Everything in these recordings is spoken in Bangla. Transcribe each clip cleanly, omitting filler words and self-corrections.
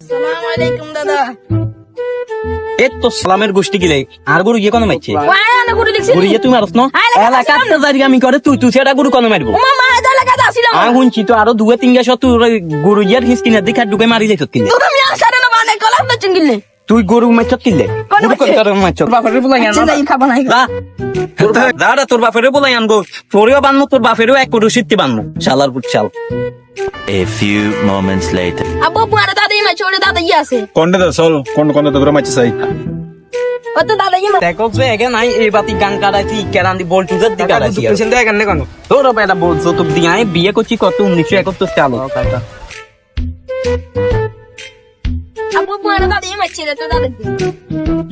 সালাম আলাইকুম দাদা। এ তো সালামের গোষ্ঠী গিলে আর গরু ইয়ে কোন মারছে ওয়া না গুরু দেখছি গরু ইয়ে তুমি মারছ না এলাকাতে জারি আমি করে তুই সেটা গরু কোন মারবো ওমা মা এলাকা আসিল আমি শুনছি তো আরো দুয়ে তিন গাছ তুই গরু ইয়ার হিসকিনা দেখা ঢুকে মারি যাইছ কিনলে দুটো মিয়া সারে না মানে কলাপ না চিনগিলে তুই গরু মারছ কিনলে কোন গরু মারছে? কত মারছ বাপের বলাই আনবো চিন্তা খাবো না দাদা তোর বাপের বলাই আনবো তোরেও বানবো তোর বাপেরও এক গরু সিদ্ধি বানবো শালার পুচ্ছাল A few moments later. আব্বু পুরা দাদা ইমা ছোড়ে দাদা ই আছে কোনটা তো চল কোন তো করে মারছে সাই কত দাদা ইমা দেখো যে এগে নাই এই বাতি গান কাটাইছি কেরান্দি বল টুজার দিকে কাটাইছি চিন্তা কেন কেন তোর বেটা বলছো তো দিয়ে আমি বিয়ে করছি কত 1971 সালে আব্বু পুরা দাদা ইমা ছেড়ে তো দাদা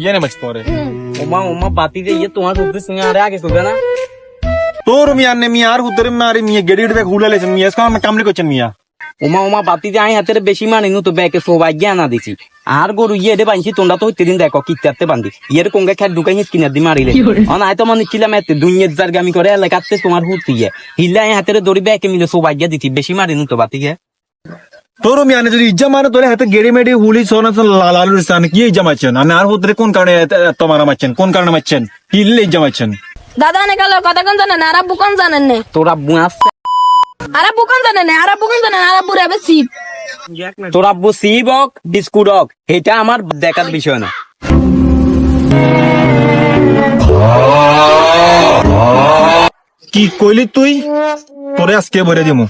ইয়ে না মারছে তোরে ওমা বাতি যে ইয়ে তোমার হচ্ছে সিঙ্গা আরে আগে চলবে না তোর মিয়া নে মিয়া আর হুতরে মারি মিয়া গেড়ি গেড়ি হুলালেছে মিয়া আজকাল কামলি করছেন মিয়া ওমা বাতি যে আমি হাতের বেশি মানি তো ব্যাকে সবাই জ্ঞানা দিছি আর গরু ইয়ে দে বানছি তোমরা তো হইতে দিন দেখো কিতাতে বান্ধি ইয়ের কোঙ্গে খেট ঢুকাই কিনা দি মারিলে অন আয় তো মনে ছিলাম এতে দুনিয়ার জারগামি করে এলাকাতে তোমার হুতি ইয়ে হিলা আমি হাতের দড়ি ব্যাকে মিলে সবাই গিয়া দিছি বেশি মারি তো বাতি গে তোর মিয়া নে যদি ইজ্জা মারে তোরে হাতে গেড়ি মেডি হুলি সোনা লালু স্থান কি ইজ্জা মারছেন আর হুতরে কোন কারণে এত মারা মারছেন কোন কারণে মারছেন কি ইজ্জা মারছেন দাদা নে গেল কথা কোন জানেন আর আব্বু কোন জানেন না তোরা বুয়াস আর আব্বু কোন জানেন না আর আব্বু কোন জানেন আর আব্বু রেবে সিপ তোরা বসিব বিস্কুট হোক এটা আমার দেখার বিষয় না কি কইলি তুই তোরে আজকে বলে দিমু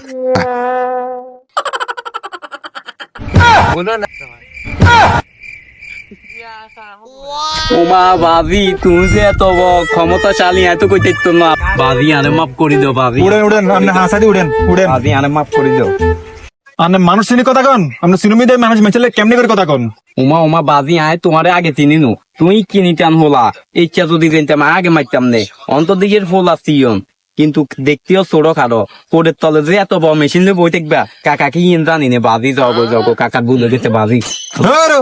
ওমা বাবি তুমি যে এত ক্ষমতাশালী এত কইতে তো না বাবি আরে মাফ করে দাও বাবি উড়েন উড়েন আপনি হাসাদি উড়েন উড়েন বাবি আরে মাফ করে দাও আপনি মানুষ চিনি কথা কন আপনি সিনেমি দেয় মানুষ মেচলে কেমনি করে কথা কন ওমা বাবি আয় তোমারে আগে চিনি নু তুই কিনিতাম হলা ইচ্ছা যদি জানতাম আগে মারতাম নে অন্তদিকের ফোলা সিয়ন কিন্তু দেখতেও ছোট খাটো কোডের তলে যে এত বড় মেশিন বই দেখবা কাকা কি জানি নে বাবি জগো কাকা বুঝে দিতে বাবি ধরো